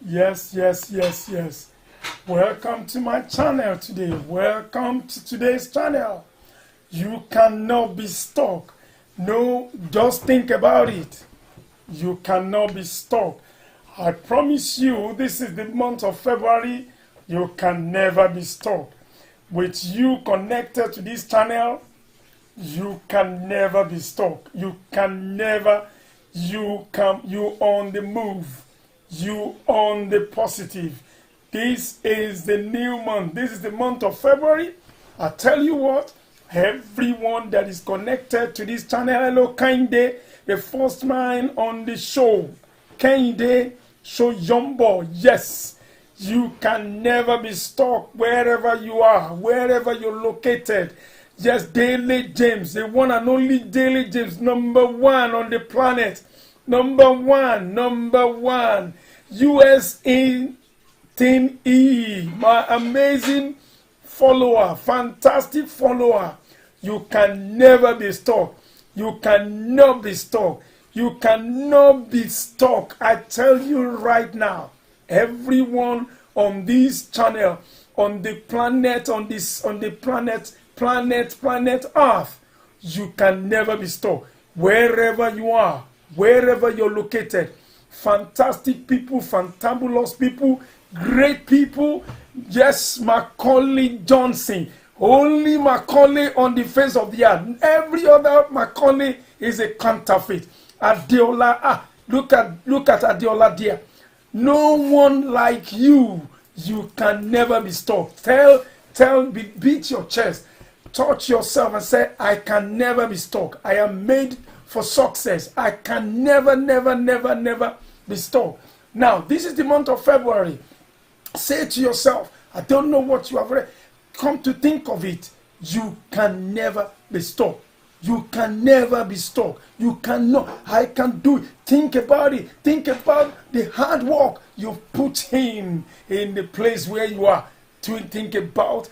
Yes, yes, yes, yes. Welcome to my channel today. Welcome to today's channel. You cannot be stuck. No, just think about it. You cannot be stuck. I promise you, this is the month of February. You can never be stuck. With you connected to this channel, you can never be stuck. You can never, you on the move. You on the positive. This is the new month. This is the month of February. I tell you what, everyone that is connected to this channel, hello Kinde, the first man on the show, Kinde Shoyombo. Yes, you can never be stuck wherever you are, wherever you're located. Yes, Daily James, the one and only Daily James, number one on the planet. Number one. USA Team E, my amazing follower, fantastic follower. You can never be stuck. You cannot be stuck. You cannot be stuck. I tell you right now, everyone on this channel, on the planet, on the planet Earth, you can never be stuck. Wherever you are, wherever you're located, fantastic people, fantabulous people, great people. Yes, Macaulay Johnson. Only Macaulay on the face of the earth. Every other Macaulay is a counterfeit. Adeola, look at Adeola there. No one like you. You can never be stuck. Beat your chest. Touch yourself and say, I can never be stuck. I am made for success. I can never be stuck. Now, this is the month of February. Say to yourself, I don't know what you have read. Come to think of it, you can never be stuck. You can never be stuck. You cannot. I can do it. Think about it. Think about the hard work you put in the place where you are. To think about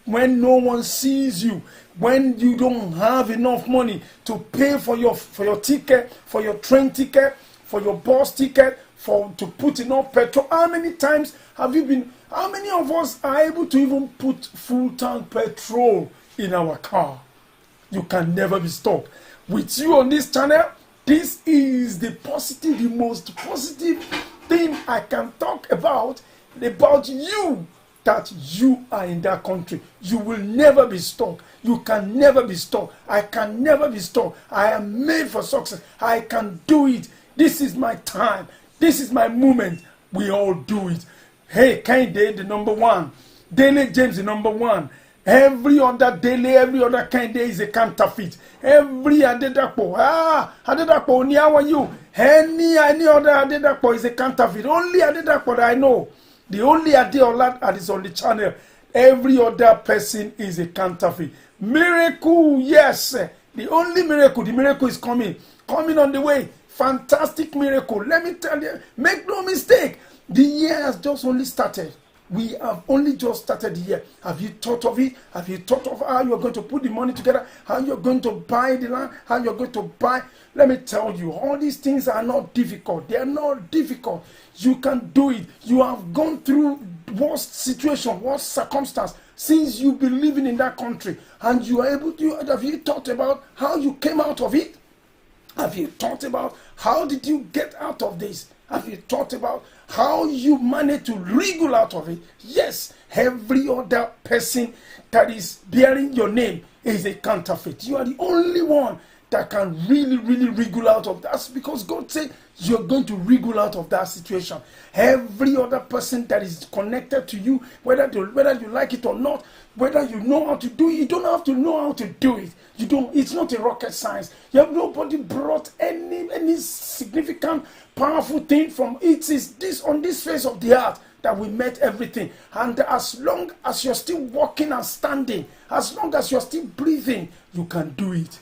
when no one sees you, when you don't have enough money to pay for your ticket, for your train ticket, for your bus ticket, to put enough petrol. How many times have you been? How many of us are able to even put full tank petrol in our car? You can never be stuck. With you on this channel, this is the most positive thing I can talk about you, that you are in that country. You will never be stuck. You can never be stuck. I can never be stuck. I am made for success. I can do it. This is my time. This is my moment. We all do it. Hey, Kinde, the number one. Daily James, the number one. Every other Daily, every other Kinde is a counterfeit. Every Adedapo, Adedapo, ni how are you? Any other Adedapo is a counterfeit. Only Adedapo that I know. The only Adeola that is on the channel. Every other person is a counterfeit. Miracle, yes. The only miracle, the miracle is coming on the way. Fantastic miracle. Let me tell you, make no mistake. The year has just only started. We have only just started the year. Have you thought of it? Have you thought of how you're going to put the money together? How you're going to buy the land? How you're going to buy? Let me tell you, all these things are not difficult. They are not difficult. You can do it. You have gone through worst situation, worst circumstance since you've been living in that country. And you are able to, have you thought about how you came out of it? Have you thought about how did you get out of this? Have you thought about how you managed to wriggle out of it? Yes, every other person that is bearing your name is a counterfeit. You are the only one that can really wriggle out of that, because God said you're going to wriggle out of that situation. Every other person that is connected to you, whether you like it or not, whether you know how to do it, you don't have to know how to do it. You don't. It's not a rocket science. You have nobody brought any significant, powerful thing from it. Is this on this face of the earth that we met everything? And as long as you're still walking and standing, as long as you're still breathing, you can do it.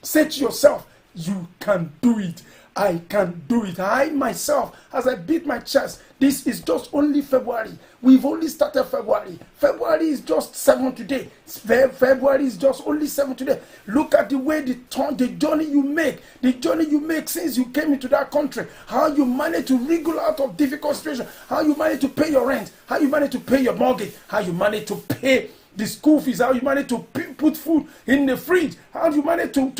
Say to yourself, you can do it. I can do it. I myself, as I beat my chest, this is just only February. We've only started February. February is just 7 today. February is just only 7 today. Look at the way the journey you make since you came into that country. How you manage to wriggle out of difficult situations. How you manage to pay your rent. How you manage to pay your mortgage. How you manage to pay the school fees, how you manage to put food in the fridge, how you manage to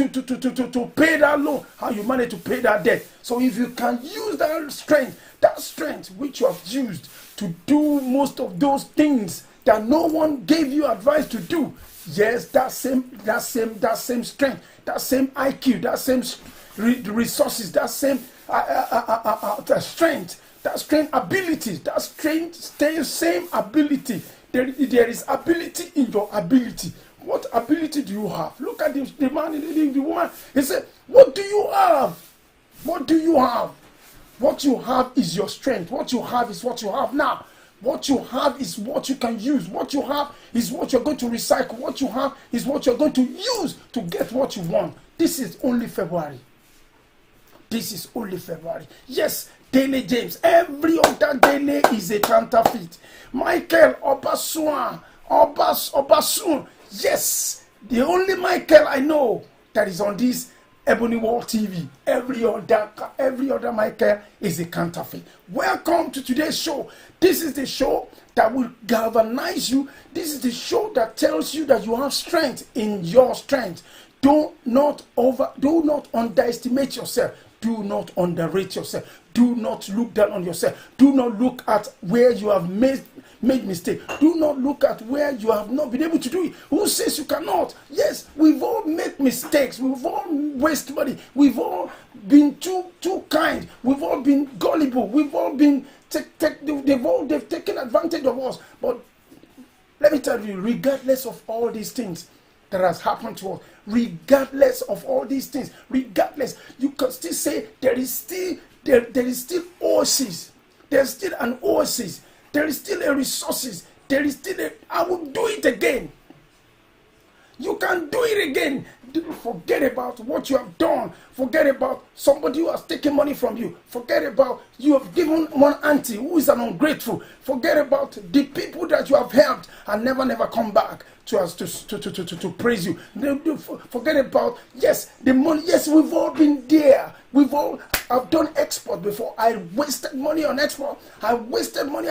pay that loan, how you manage to pay that debt. So if you can use that strength which you have used to do most of those things that no one gave you advice to do, yes, that same strength, that same IQ, that same resources, that same ability, same ability. There is ability in your ability. What ability do you have? Look at the man, the woman. He said, what do you have? What do you have? What you have is your strength. What you have is what you have now. What you have is what you can use. What you have is what you're going to recycle. What you have is what you're going to use to get what you want. This is only February. This is only February. Yes, Daily James. Every other daily is a counterfeit. Michael Obasun. Yes, the only Michael I know that is on this Ebony Wall TV. Every other Michael is a counterfeit. Welcome to today's show. This is the show that will galvanize you. This is the show that tells you that you have strength in your strength. Do not underestimate yourself. Do not underrate yourself. Do not look down on yourself. Do not look at where you have made mistake. Do not look at where you have not been able to do it. Who says you cannot? Yes, we've all made mistakes. We've all wasted money. We've all been too kind. We've all been gullible. We've all been they've taken advantage of us. But let me tell you, regardless of all these things that has happened to us, regardless of all these things, you can still say there is still oasis. There's still an oasis. There is still a resources. There is still I will do it again. You can do it again. Forget about what you have done. Forget about somebody who has taken money from you. Forget about you have given one auntie who is an ungrateful. Forget about the people that you have helped and never come back to praise you. Forget about, yes, the money. Yes, we've all been there. I've done export before. I wasted money on export. I wasted money.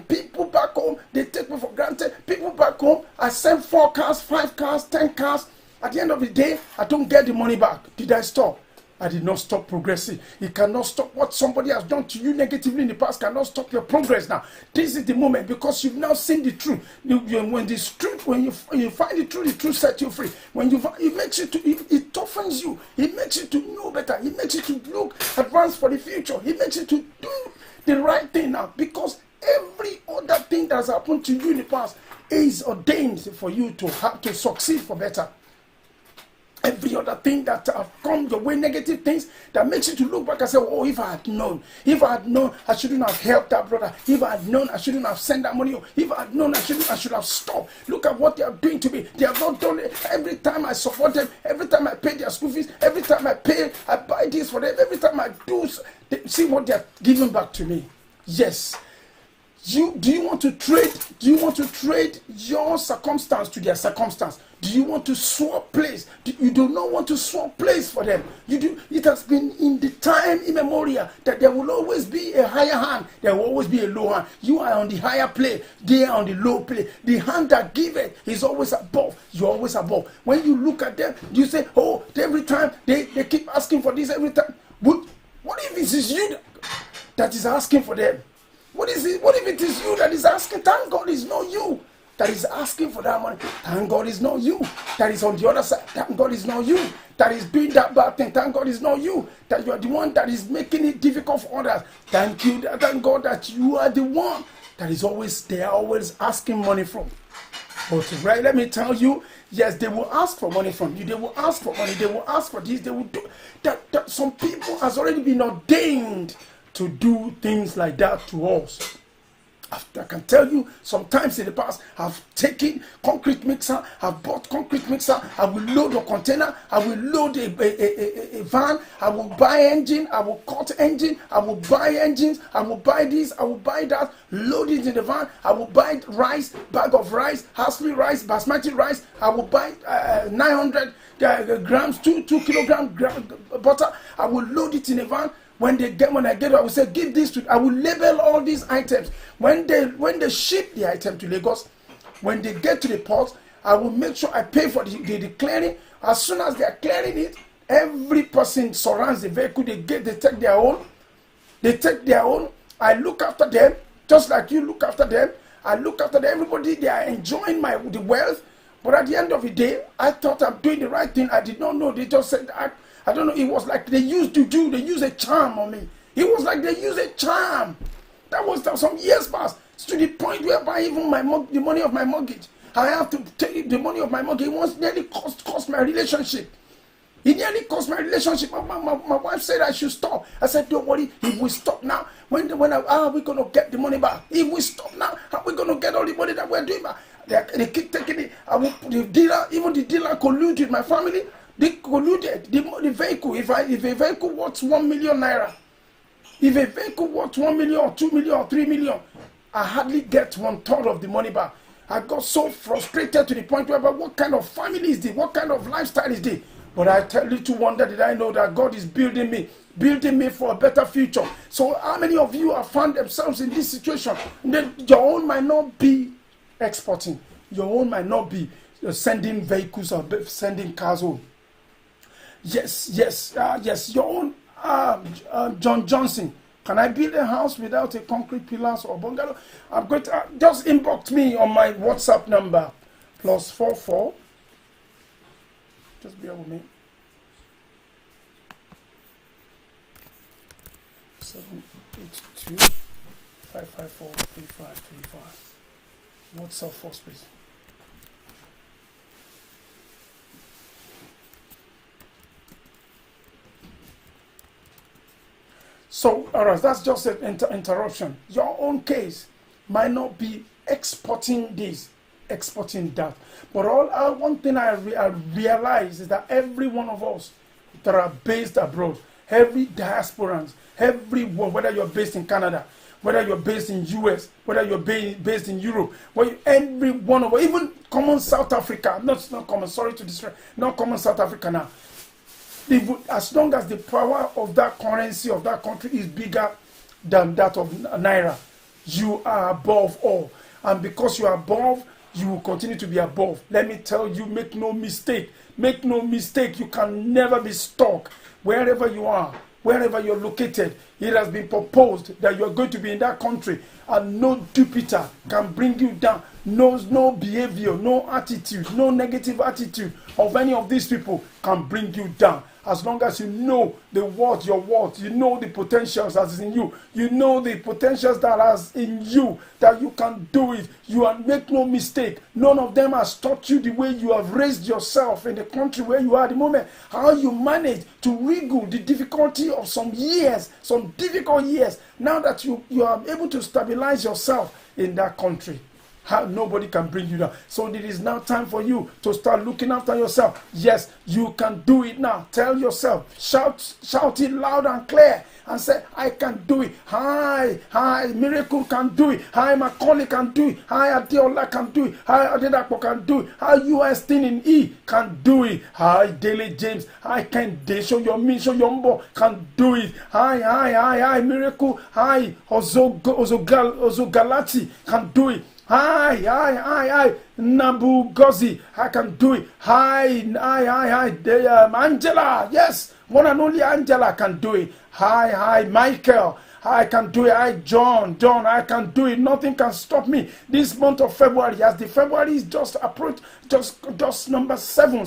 People back home, they take me for granted. People back home, I send 4 cars, 5 cars, 10 cars. At the end of the day, I don't get the money back. Did I stop? I did not stop progressing. It cannot stop what somebody has done to you negatively in the past. Cannot stop your progress now. This is the moment, because you've now seen the truth. When you find the truth sets you free. It toughens you. It makes you to know better. It makes you to look advanced for the future. It makes you to do the right thing now, because every other thing that has happened to you in the past is ordained for you to have to succeed for better. Every other thing that have come your way, negative things that makes you to look back and say, oh, if I had known, I shouldn't have helped that brother. If I had known, I shouldn't have sent that money. If I had known, I should have stopped. Look at what they are doing to me. They have not done it. Every time I support them, every time I pay their school fees, every time I buy this for them, every time I do, see what they are giving back to me. Yes. Do you want to trade your circumstance to their circumstance? Do you want to swap place? You do not want to swap place for them. It has been in the time immemorial that there will always be a higher hand. There will always be a low hand. You are on the higher play. They are on the low play. The hand that giveth is always above. You're always above. When you look at them, you say, oh, every time they keep asking for this every time. What if it is you that is asking for them? What is it? What if it is you that is asking? Thank God it's not you that is asking for that money. Thank God it's not you that is on the other side. Thank God it's not you that is doing that bad thing. Thank God it's not you that you are the one that is making it difficult for others. Thank God that you are the one that is always, they are always asking money from. But right, let me tell you, yes, they will ask for money from you. They will ask for money. They will ask for this. They will do that. Some people has already been ordained to do things like that to us. I can tell you, sometimes in the past, I've taken concrete mixer, I've bought concrete mixer, I will load a container, I will load a van, I will buy engine, I will cut engine, I will buy engines, I will buy this, I will buy that, load it in the van, I will buy rice, bag of rice, Hasli rice, basmati rice, I will buy 900 grams, 2 kilogram butter, I will load it in a van. When I get it, I will say, give this to, I will label all these items. When they ship the item to Lagos, when they get to the port, I will make sure I pay for the clearing. As soon as they are clearing it, every person surrounds the vehicle, they take their own. They take their own. I look after them, just like you look after them. I look after them. Everybody, they are enjoying the wealth. But at the end of the day, I thought I'm doing the right thing. I did not know. They just said, I don't know, it was like they used a charm on me. It was like they used a charm. That was some years past, to the point whereby even the money of my mortgage, I have to take the money of my mortgage. It was nearly cost my relationship. It nearly cost my relationship. My wife said I should stop. I said, don't worry, if we stop now, how are we going to get the money back? If we stop now, how are we going to get all the money that we're doing back? They keep taking it. Even the dealer colluded with my family. They colluded. The vehicle, if a vehicle worth 1 million naira, if a vehicle worth 1 million or 2 million or 3 million, I hardly get 1/3 of the money back. I got so frustrated to the point where, but what kind of family is this? What kind of lifestyle is this? But I tell you to wonder, did I know that God is building me for a better future? So how many of you have found themselves in this situation? Then your own might not be exporting. Your own might not be sending vehicles or sending cars home. Yes, your own John Johnson. Can I build a house without a concrete pillars or bungalow? I'm going to just inbox me on my WhatsApp number +44. Just bear with me. 782 554 3535. WhatsApp first, please. So, all right, that's just an interruption. Your own case might not be exporting this, exporting that. But one thing I realize is that every one of us that are based abroad, every diasporans, everyone, whether you're based in Canada, whether you're based in US, whether you're based in Europe, every one of us, even common South Africa, not common, sorry to distract, not common South Africa now. As long as the power of that currency of that country is bigger than that of Naira, you are above all. And because you are above, you will continue to be above. Let me tell you, make no mistake. Make no mistake. You can never be stuck wherever you are, wherever you're located. It has been proposed that you are going to be in that country, and no Jupiter can bring you down. No behavior, no attitude, no negative attitude of any of these people can bring you down. As long as you know your worth, you know the potentials that is in you, you know the potentials that is in you, that you can do it. Make no mistake. None of them has taught you the way you have raised yourself in the country where you are at the moment. How you manage to wriggle the difficulty of some difficult years. Now that you are able to stabilize yourself in that country. Nobody can bring you down. So it is now time for you to start looking after yourself. Yes, you can do it now. Tell yourself, shout it loud and clear, and say, I can do it. Hi, Miracle can do it. Hi, Macaulay can do it. Hi, Adeola can do it. Hi, Adedapo can do it. Hi, US in E can do it. Hi, Daily James. Hi, Ken Desho Yombo can do it. Hi, Miracle. Hi, Ozogalati can do it. Hi, Nabu Gozi, I can do it. Hi, Angela, yes, one and only Angela can do it. Hi, Michael, I can do it. Hi, John, I can do it. Nothing can stop me. This month of February, as the February is just approached, just number 7.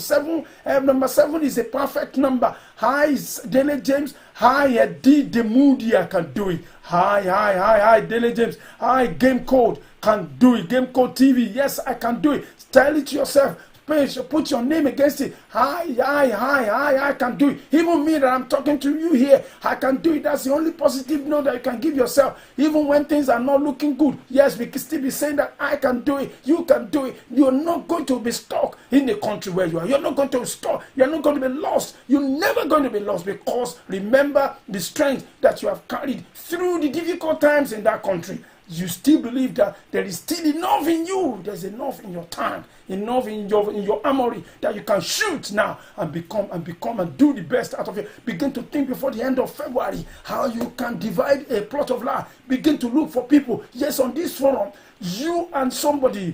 Number 7 is a perfect number. Hi, Daily James. Hi, D. Moody, I can do it. Hi, Daily James. Hi, Game Code can do it. Game Code TV, yes, I can do it. Tell it to yourself. put your name against it. I can do it. Even me that I'm talking to you here, I can do it. That's the only positive note that you can give yourself. Even when things are not looking good, yes, we can still be saying that I can do it. You can do it. You're not going to be stuck in the country where you are. You're not going to be stuck. You're not going to be lost. You're never going to be lost, because remember the strength that you have carried through the difficult times in that country. You still believe that there is still enough in you. There's enough in your tank, enough in your armory that you can shoot now and become and do the best out of it. Begin to think before the end of February how you can divide a plot of land. Begin to look for people. Yes, on this forum, you and somebody.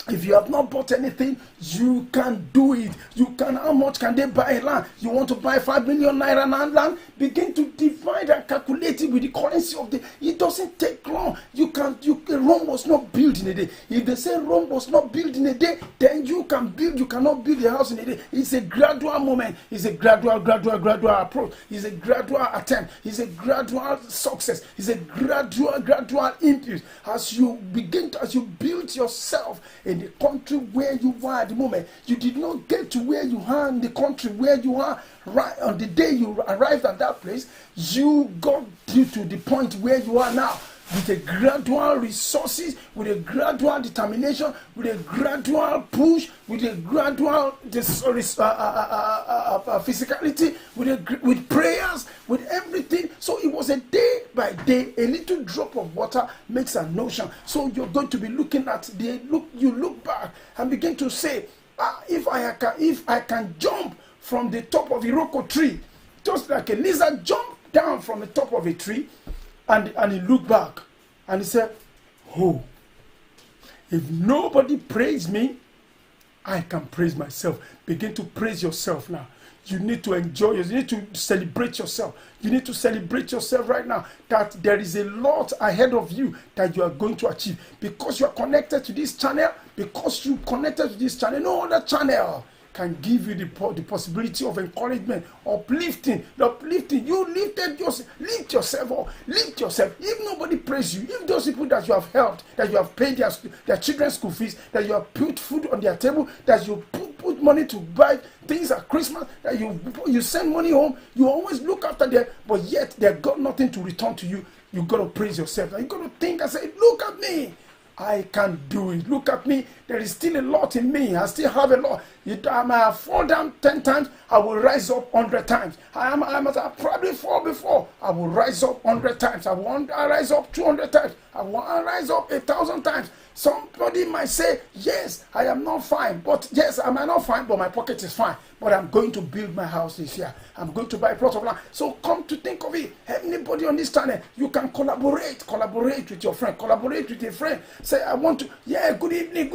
If you have not bought anything, you can do it. You can. How much can they buy land? You want to buy 5 million naira land? Begin to divide and calculate it with the currency of the. It doesn't take long. Rome was not built in a day. If they say Rome was not built in a day, then you can build. You cannot build a house in a day. It's a gradual moment. It's a gradual approach. It's a gradual attempt. It's a gradual success. It's a gradual impulse. As you build yourself in the country where you are at the moment. You did not get to where you are in the country where you are right on the day you arrived at that place. You got you to the point where you are now, with a gradual resources, with a gradual determination, with a gradual push, with a gradual physicality, with prayers, with everything. So it was a day by day. A little drop of water makes an ocean. So you're going to be looking at you look back and begin to say, if I can jump from the top of a Iroko tree, just like a lizard jump down from the top of a tree, and he looked back and he said, oh, if nobody praised me, I can praise myself. Begin to praise yourself now. You need to enjoy yourself. You need to celebrate yourself. You need to celebrate yourself right now, that there is a lot ahead of you that you are going to achieve. Because you are connected to this channel, no other channel can give you the possibility of encouragement, uplifting. You lift yourself up. If nobody praise you, if those people that you have helped, that you have paid their children's school fees, that you have put food on their table, that you put money to buy things at Christmas, that you send money home, you always look after them, but yet they got nothing to return to you. You got to praise yourself. You got to think and say, look at me. I can do it. Look at me. There is still a lot in me. I still have a lot. I might have fallen down 10 times. I will rise up 100 times. I must have probably fall before. I will rise up 100 times. I want to rise up 200 times. I want to rise up 1,000 times. Somebody might say, yes, I am not fine. But yes, I might not fine, but my pocket is fine. But I'm going to build my house this year. I'm going to buy a plot of land. So come to think of it. Anybody on this channel, you can collaborate with your friend. Collaborate with a friend. Say, I want to, good evening.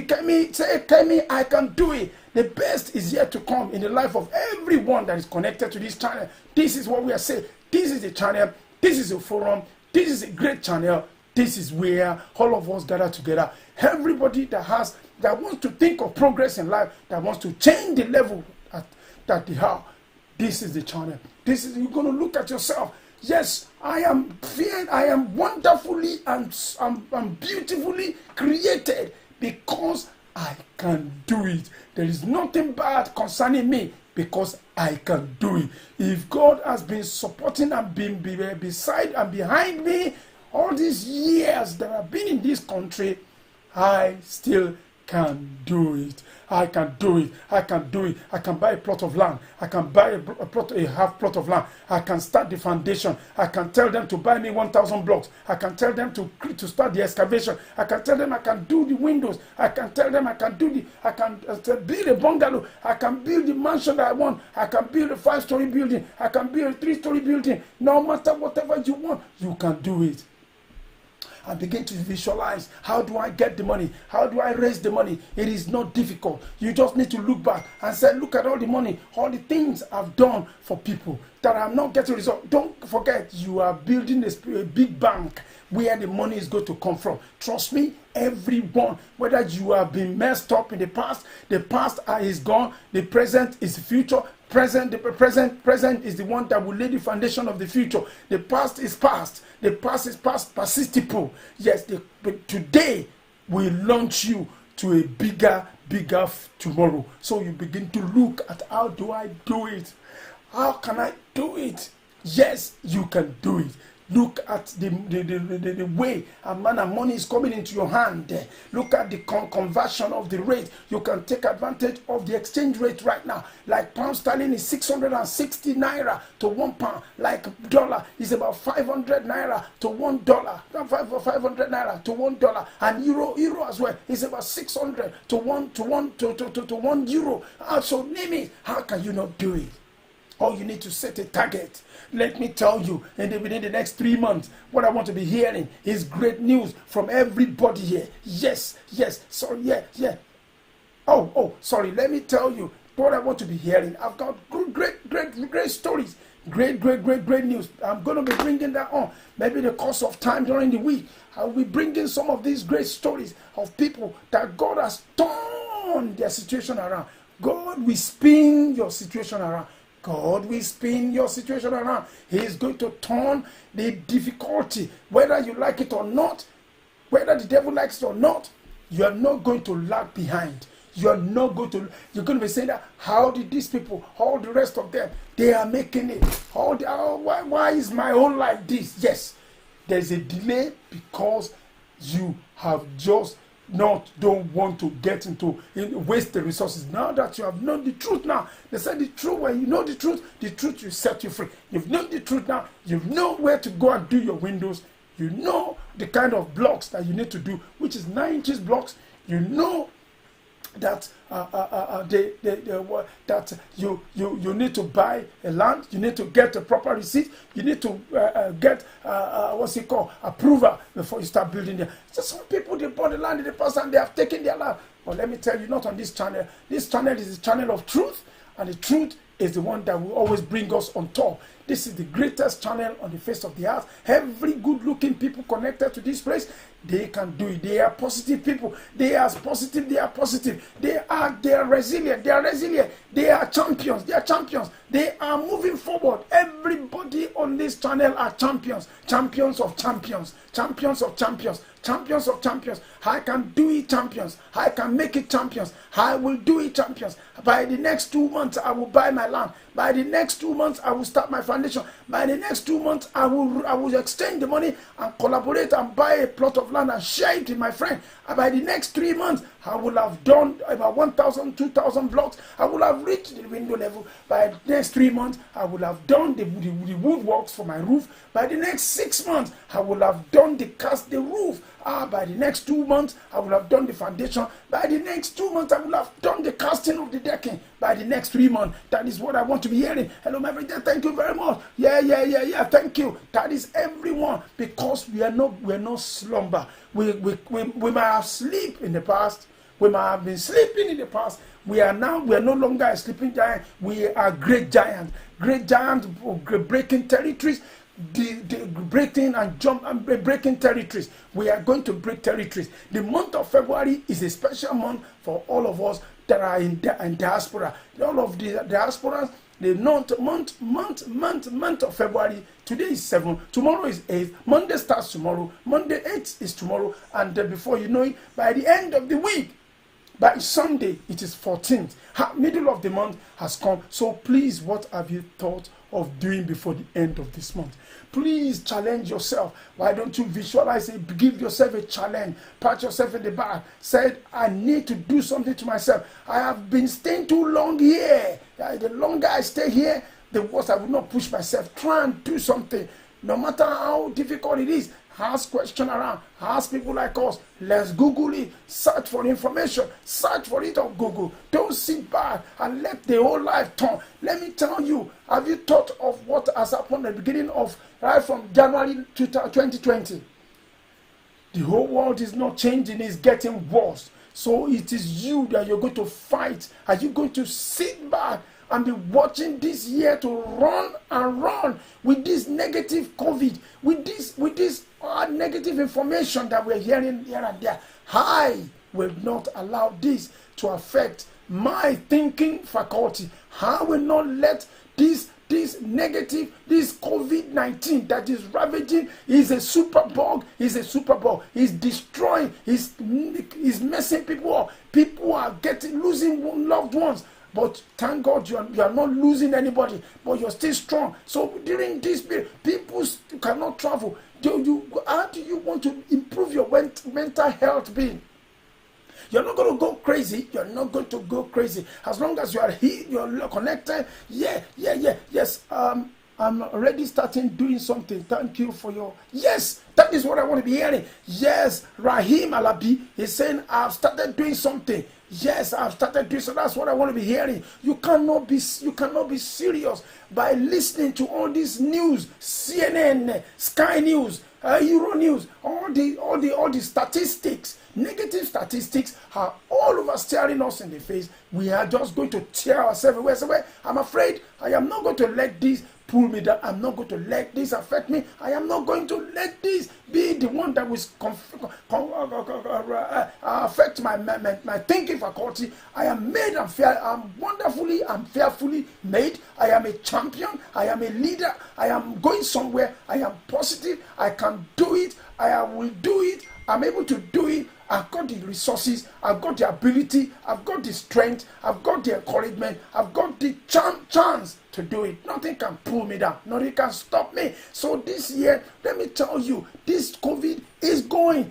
Kemi, I can do it. The best is yet to come in the life of everyone that is connected to this channel. This is what we are saying. This is the channel. This is a forum. This is a great channel. This is where all of us gather together. Everybody that wants to think of progress in life, that wants to change the level that they are. This is the channel. You're going to look at yourself. Yes, I am wonderfully and beautifully created because I can do it. There is nothing bad concerning me because I can do it. If God has been supporting and been beside and behind me all these years that I've been in this country, I still can do it. I can do it. I can do it. I can buy a plot of land. I can buy a half plot of land. I can start the foundation. I can tell them to buy me 1,000 blocks. I can tell them to start the excavation. I can tell them I can do the windows. I can tell them I can build a bungalow. I can build the mansion that I want. I can build a 5-story building. I can build a 3-story building. No matter whatever you want, you can do it. And begin to visualize, how do I get the money? How do I raise the money? It is not difficult. You just need to look back and say, look at all the money, all the things I've done for people that I'm not getting results. Don't forget, you are building a big bank where the money is going to come from. Trust me, everyone, whether you have been messed up in the past is gone, the present is the future. The present is the one that will lay the foundation of the future. The past is past. The past is past participle. Yes, today we launch you to a bigger tomorrow. So you begin to look at, how do I do it? How can I do it? Yes, you can do it. Look at the way a man and money is coming into your hand. Look at the conversion of the rate. You can take advantage of the exchange rate right now. Like pound sterling is 660 naira to 1 pound. Like dollar is about 500 naira to $1. 500 naira to $1. And euro as well is about 600 to 1 euro. So name it. How can you not do it? All you need to set a target. Let me tell you, within the next 3 months, what I want to be hearing is great news from everybody here. Yes. Sorry, yeah. Sorry. Let me tell you what I want to be hearing. I've got great stories. Great news. I'm going to be bringing that on. Maybe the course of time during the week, I'll be bringing some of these great stories of people that God has turned their situation around. God will spin your situation around. God will spin your situation around. He is going to turn the difficulty, whether you like it or not, whether the devil likes it or not. You are not going to lag behind. You're going to be saying that, how did these people, all the rest of them, they are making it? Why is my own like this? Yes, there's a delay because you have just don't want to get into waste the resources. Now that you have known the truth, now they said the truth, when you know the truth will set you free. You've known the truth now. You know where to go and do your windows. You know the kind of blocks that you need to do, which is 9 inches blocks. You know that that you need to buy a land, you need to get a proper receipt, you need to get approval before you start building there. So some people, they bought the land in the past and they have taken their land. But let me tell you, not on this channel. This channel is the channel of truth, and the truth is the one that will always bring us on top. This is the greatest channel on the face of the earth. Every good-looking people connected to this place, they can do it. They are positive people. They are positive. They are positive. They are resilient. They are resilient. They are champions. They are champions. They are moving forward. Everybody on this channel are champions. Champions of champions. Champions of champions. Champions of champions. I can do it, champions. I can make it, champions. I will do it, champions. By the next 2 months, I will buy my land. By the next 2 months, I will start my foundation. By the next 2 months, I will exchange the money and collaborate and buy a plot of land and share it with my friend. And by the next 3 months, I will have done about 1,000, 2,000 blocks. I will have reached the window level. By the next 3 months, I will have done the woodworks for my roof. By the next 6 months, I will have done the roof. By the next 2 months, I will have done the foundation. By the next 2 months, I will have done the casting of the decking. By the next 3 months, that is what I want to be hearing. Hello, my brother. Thank you very much. Yeah. Thank you. That is everyone, because we are not slumber. We might have slept in the past. We might have been sleeping in the past. We are no longer a sleeping giant. We are great giants. Great giants breaking territories. Breaking territories. We are going to break territories. The month of February is a special month for all of us that are in diaspora. All of the diasporas, the month of February. Today is 7, tomorrow is 8, Monday starts tomorrow, Monday 8 is tomorrow, and before you know it, by the end of the week, by Sunday, it is 14th. Middle of the month has come. So please, what have you thought of doing before the end of this month? Please challenge yourself. Why don't you visualize it? Give yourself a challenge. Pat yourself in the back. Say, I need to do something to myself. I have been staying too long here. The longer I stay here, the worse I will not push myself. Try and do something. No matter how difficult it is, ask questions around. Ask people like us. Let's Google it. Search for information. Search for it on Google. Don't sit back and let the whole life turn. Let me tell you, have you thought of what has happened at the beginning of, right from January 2020? The whole world is not changing. It's getting worse. So it is you that you're going to fight. Are you going to sit back and be watching this year to run and run with this negative COVID, with this negative information that we're hearing here and there? I will not allow this to affect my thinking faculty. I will not let this this negative, this COVID-19 that is ravaging is a super bug, is destroying, is messing people up. People are losing loved ones. But thank God you are not losing anybody, but you're still strong. So during this period, people cannot travel. How do you want to improve your mental health being? You're not going to go crazy. You're not going to go crazy. As long as you are here, you're connected. Yes. I'm already starting doing something. Thank you for your... Yes, that is what I want to be hearing. Yes, Rahim Alabi is saying, I've started doing something. Yes, I've started doing so. That's what I want to be hearing. You cannot be serious by listening to all this news, CNN, Sky News, Euro News, all the statistics, negative statistics are all over staring us in the face. We are just going to tear ourselves away. So I'm afraid I am not going to let this pull me down. I'm not going to let this affect me. I am not going to let this be the one that will affect my thinking faculty. I am made and fair. I'm wonderfully and fearfully made. I am a champion. I am a leader. I am going somewhere. I am positive. I can do it. I will do it. I'm able to do it. I've got the resources, I've got the ability, I've got the strength, I've got the encouragement, I've got the chance to do it. Nothing can pull me down, nothing can stop me. So this year, let me tell you, this COVID is going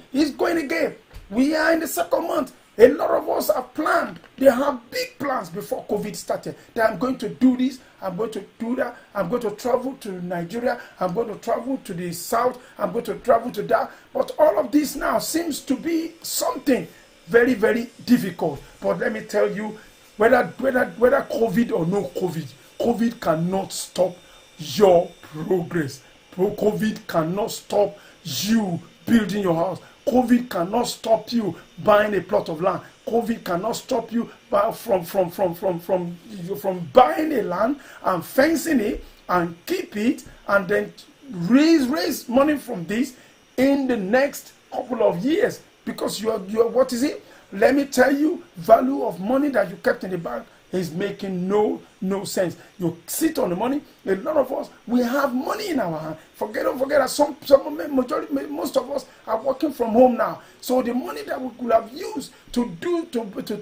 again. We are in the second month. A lot of us have planned. They have big plans before COVID started. That I'm going to do this, I'm going to do that, I'm going to travel to Nigeria, I'm going to travel to the south, I'm going to travel to that. But all of this now seems to be something very, very difficult. But let me tell you, whether COVID or no COVID, COVID cannot stop your progress. COVID cannot stop you building your house. COVID cannot stop you buying a plot of land. COVID cannot stop you from buying a land and fencing it and keep it and then raise money from this in the next couple of years, because you are what is it? Let me tell you, value of money that you kept in the bank is making no sense. You sit on the money. A lot of us, we have money in our hand. Don't forget that most of us are working from home now. So the money that we could have used to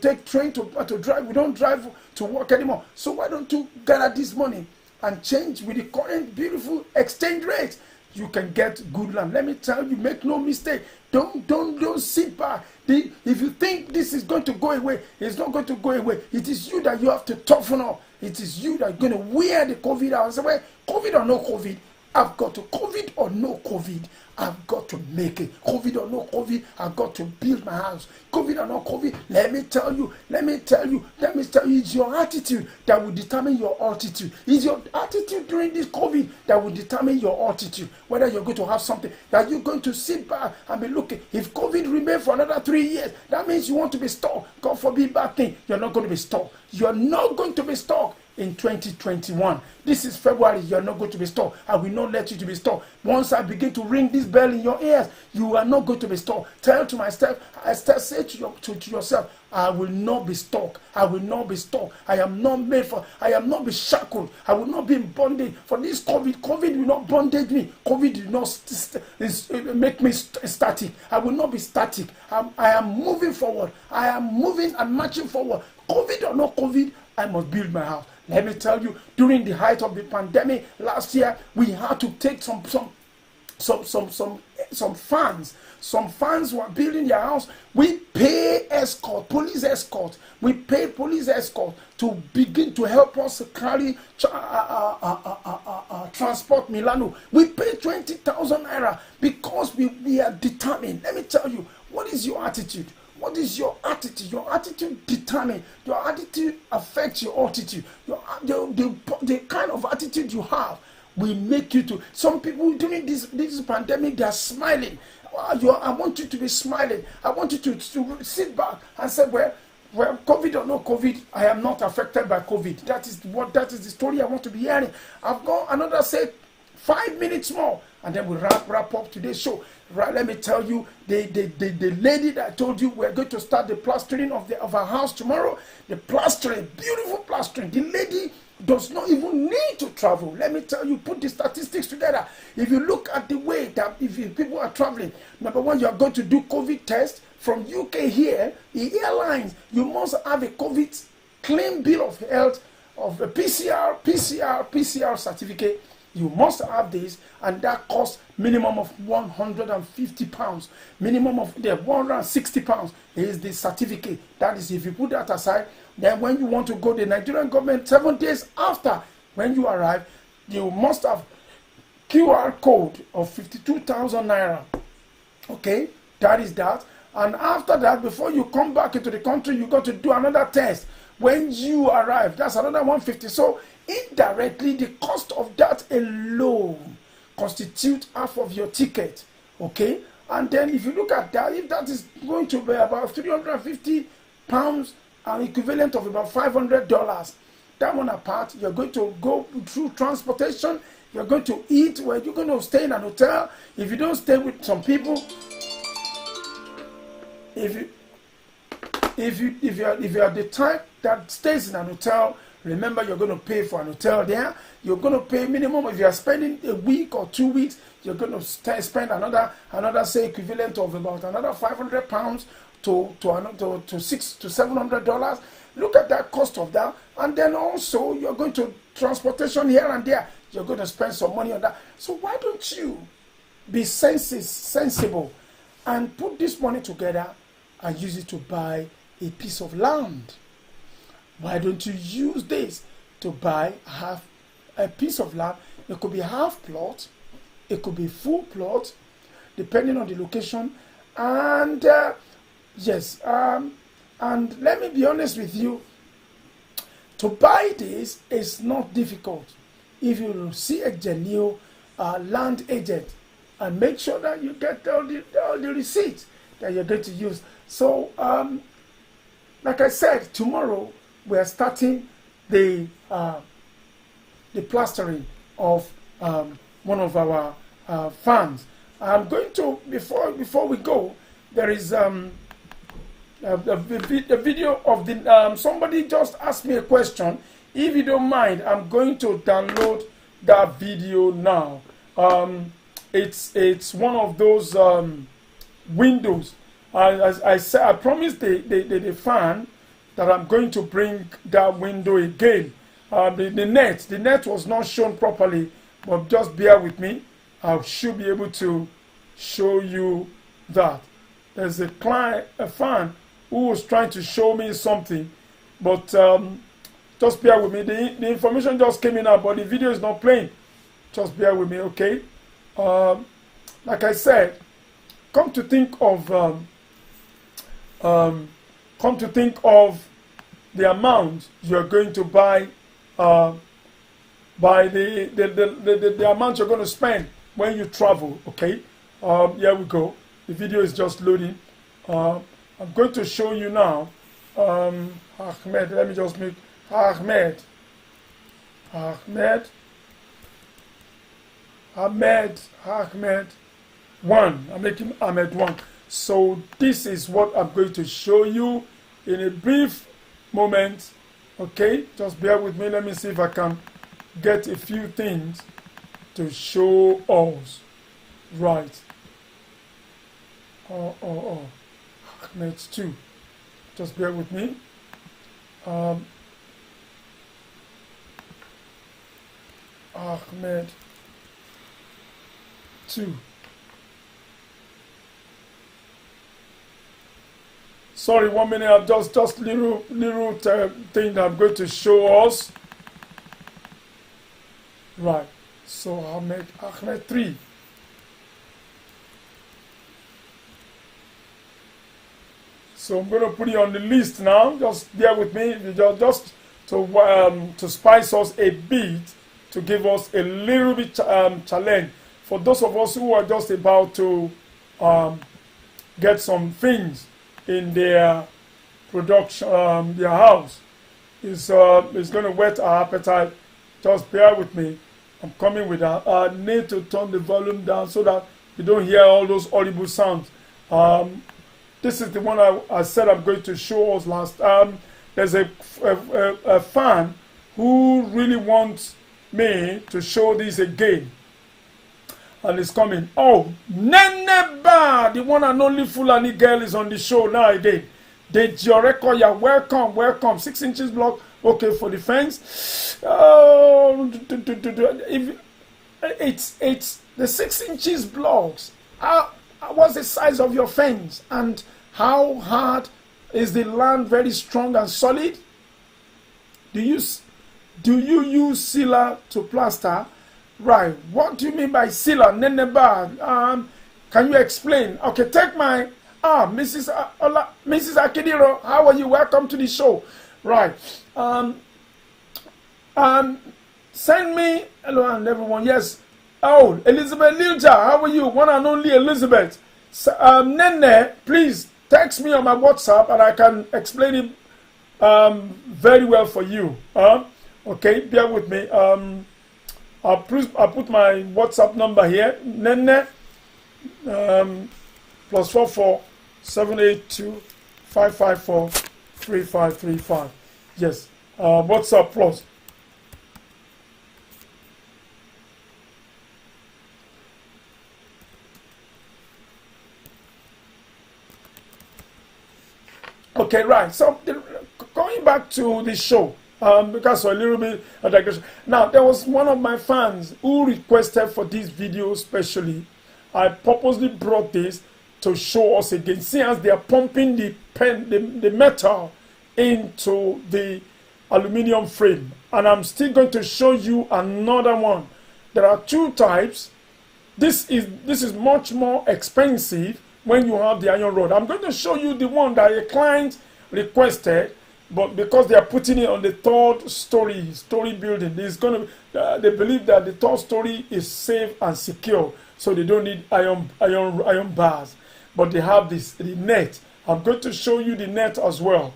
take train to drive, we don't drive to work anymore. So why don't you gather this money and change with the current beautiful exchange rate? You can get good land. Let me tell you, make no mistake. Don't sit back. If you think this is going to go away, it's not going to go away. It is you that you have to toughen up. It is you that are going to wear the COVID out. Say, well, COVID or no COVID, I've got to. COVID or no COVID, I've got to make it. COVID or no COVID, I've got to build my house. COVID or no COVID, let me tell you, it's your attitude that will determine your altitude. It's your attitude during this COVID that will determine your altitude. Whether you're going to have something that you're going to sit back and be looking. If COVID remains for another 3 years, that means you want to be stuck. God forbid bad thing. You're not going to be stuck. You're not going to be stuck. In 2021, this is February, you're not going to be stuck. I will not let you to be stuck. Once I begin to ring this bell in your ears, you are not going to be stuck. Tell to myself, say to yourself, I will not be stuck. I will not be stuck. I am not made for, I am not be shackled. I will not be in bondage for this COVID. COVID will not bondage me. COVID will not make me static. I will not be static. I am moving forward. I am moving and marching forward. COVID or not COVID, I must build my house. Let me tell you, during the height of the pandemic last year, we had to take some fans. Some fans were building their house. We pay escort, police escort. We pay police escort to begin to help us carry transport Milano. We pay 20,000 naira because we are determined. Let me tell you, what is your attitude? What is your attitude? Your attitude determines. Your attitude affects your altitude. The kind of attitude you have will make you to. Some people during this pandemic, they are smiling. I want you to be smiling. I want you to sit back and say, well, COVID or no COVID, I am not affected by COVID. That is the story I want to be hearing. I've got another 5 minutes more, and then we'll wrap up today's show. Right, let me tell you, the lady that I told you we're going to start the plastering of our house tomorrow. The plastering, beautiful plastering. The lady does not even need to travel. Let me tell you, put the statistics together. If you look at the way that people are traveling, number one, you are going to do COVID test from UK here, the airlines, you must have a COVID clean bill of health of a PCR certificate. You must have this, and that costs minimum of £150. Minimum of £160 is the certificate. That is, if you put that aside, then when you want to go, the Nigerian government 7 days after when you arrive, you must have QR code of 52,000 naira. Okay, that is that. And after that, before you come back into the country, you got to do another test. When you arrive, that's another 150. So indirectly, the cost of that alone constitutes half of your ticket. Okay, and then if you look at that, if that is going to be about £350, an equivalent of about $500, that one apart, you're going to go through transportation. You're going to eat. Where you're going to stay in an hotel. If you don't stay with some people, if you are the type that stays in an hotel, remember you're going to pay for an hotel there. You're going to pay minimum. If you are spending a week or 2 weeks, you're going to spend another say equivalent of about another £500 to $600 to $700. Look at that cost of that, and then also you're going to transportation here and there. You're going to spend some money on that. So why don't you be sensible and put this money together and use it to buy a piece of land? Why don't you use this to buy half a piece of land? It could be half plot, it could be full plot, depending on the location. And yes, and let me be honest with you, to buy this is not difficult. If you see a genuine land agent, and make sure that you get all the receipts that you're going to use. So, like I said, tomorrow we are starting the plastering of one of our fans. I'm going to, before we go, there is a video of the somebody just asked me a question. If you don't mind, I'm going to download that video now. It's one of those windows. As I said, I promised the fan that I'm going to bring that window again. The net was not shown properly, but just bear with me. I should be able to show you that. There's a fan who was trying to show me something, but just bear with me. The information just came in now, but the video is not playing. Just bear with me, okay? Like I said, come to think of the amount you are going to buy, by the amount you're going to spend when you travel. Okay, here we go. The video is just loading. I'm going to show you now. Ahmed, let me just make Ahmed 1. I'm making Ahmed 1. So this is what I'm going to show you in a brief moment. Okay, just bear with me. Let me see if I can get a few things to show us. Right. Ahmed 2. Just bear with me. Ahmed 2. Sorry, 1 minute. I've just little thing that I'm going to show us. Right. So Ahmed 3. So I'm going to put it on the list now. Just bear with me. Just to spice us a bit, to give us a little bit challenge for those of us who are just about to get some things in their production, their house. It's going to whet our appetite. Just bear with me. I'm coming with that. I need to turn the volume down so that you don't hear all those audible sounds. This is the one I said I'm going to show us last. There's a fan who really wants me to show this again. And it's coming. Oh, Nene Ba, the one and only Fulani girl is on the show now again. Deji Orekoya, welcome, welcome. 6 inches block, okay, for the fence. Oh, if it's the 6 inches blocks. What's the size of your fence? And how hard is the land? Very strong and solid? Do you use sealer to plaster? Right. What do you mean by sealer? Neneba. Can you explain? Okay, take my Mrs. Mrs. Akidiro. How are you? Welcome to the show. Right. Send me hello and everyone. Yes. Oh, Elizabeth Lilja. How are you? One and only Elizabeth. Nene, please text me on my WhatsApp and I can explain it very well for you. Okay, bear with me. I'll put my WhatsApp number here. Nene +44 782 554 3535. Yes. WhatsApp plus. Okay, right. So going back to the show, because a little bit of digression. Now, there was one of my fans who requested for this video specially. I purposely brought this to show us again. See, as they are pumping the metal into the aluminum frame. And I'm still going to show you another one. There are two types. This is much more expensive when you have the iron rod. I'm going to show you the one that a client requested, but because they are putting it on the third story building, it's going to they believe that the third story is safe and secure, so they don't need iron bars. But they have the net. I'm going to show you the net as well.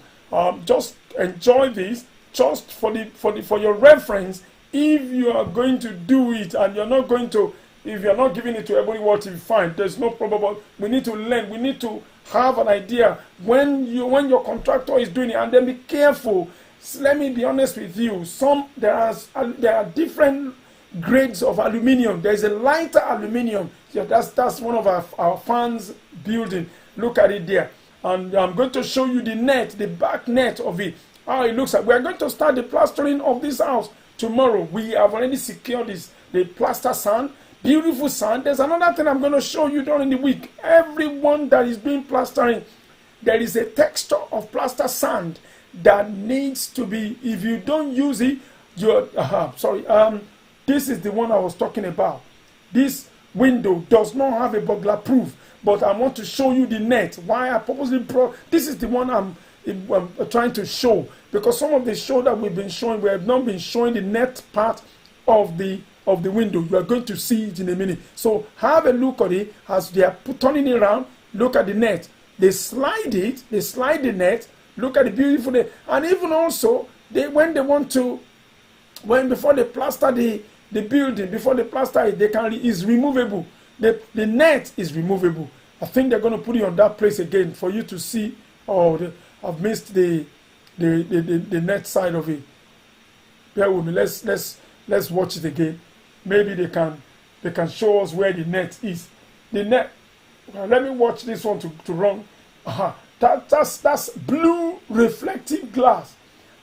Just enjoy this, just for your reference. If you are going to do it and you're not going to, if you're not giving it to everybody, what you find, there's no problem. But we need to learn. We need to have an idea when your contractor is doing it, and then be careful. Let me be honest with you. There are different grades of aluminium. There's a lighter aluminium. Yeah, that's one of our fans building. Look at it there. And I'm going to show you the net, the back net of it. How it looks like. We are going to start the plastering of this house tomorrow. We have already secured the plaster sand. Beautiful sand. There's another thing I'm going to show you during the week. Everyone that is doing plastering, there is a texture of plaster sand that needs to be, if you don't use it, this is the one I was talking about. This window does not have a burglar proof, but I want to show you the net. Why I purposely brought, this is the one I'm trying to show, because some of the show that we've been showing, we have not been showing the net part of the window. You are going to see it in a minute. So have a look at it as they are turning it around. Look at the net. They slide the net. Look at the beautiful net. And even also, before they plaster the building, before they plaster it, it's removable. The net is removable. I think they're going to put it on that place again for you to see. Oh, I've missed the net side of it. Bear with me. Let's watch it again. Maybe they can show us where the net is. The net. Let me watch this one to run. That's blue reflective glass.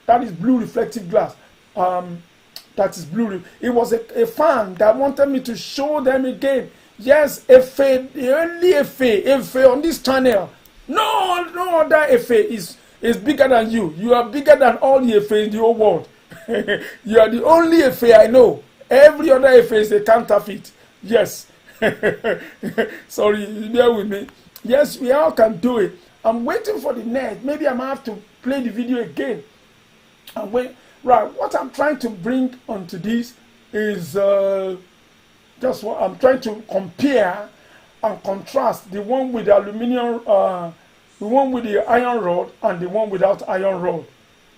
That is blue reflective glass. That is blue. It was a fan that wanted me to show them again. Yes, the only Efe on this channel. No other Efe is bigger than you. You are bigger than all the Efe in the whole world. You are the only Efe I know. Every other Efe is a counterfeit. Yes. Sorry, bear with me. Yes, we all can do it. I'm waiting for the net. Maybe I might have to play the video again. Right, what I'm trying to bring onto this is just what I'm trying to compare and contrast the one with the aluminium, the one with the iron rod and the one without iron rod.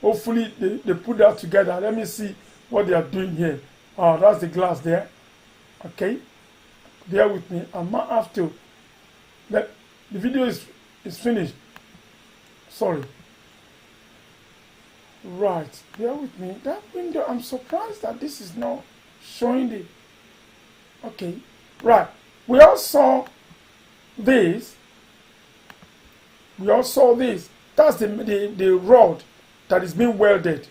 Hopefully they put that together. Let me see what they are doing here. That's the glass there. Okay, bear with me. I might have to. The video is finished. Sorry. Right, bear with me. That window, I'm surprised that this is not showing the. Okay, right. We all saw this. We all saw this. That's the rod that is being welded.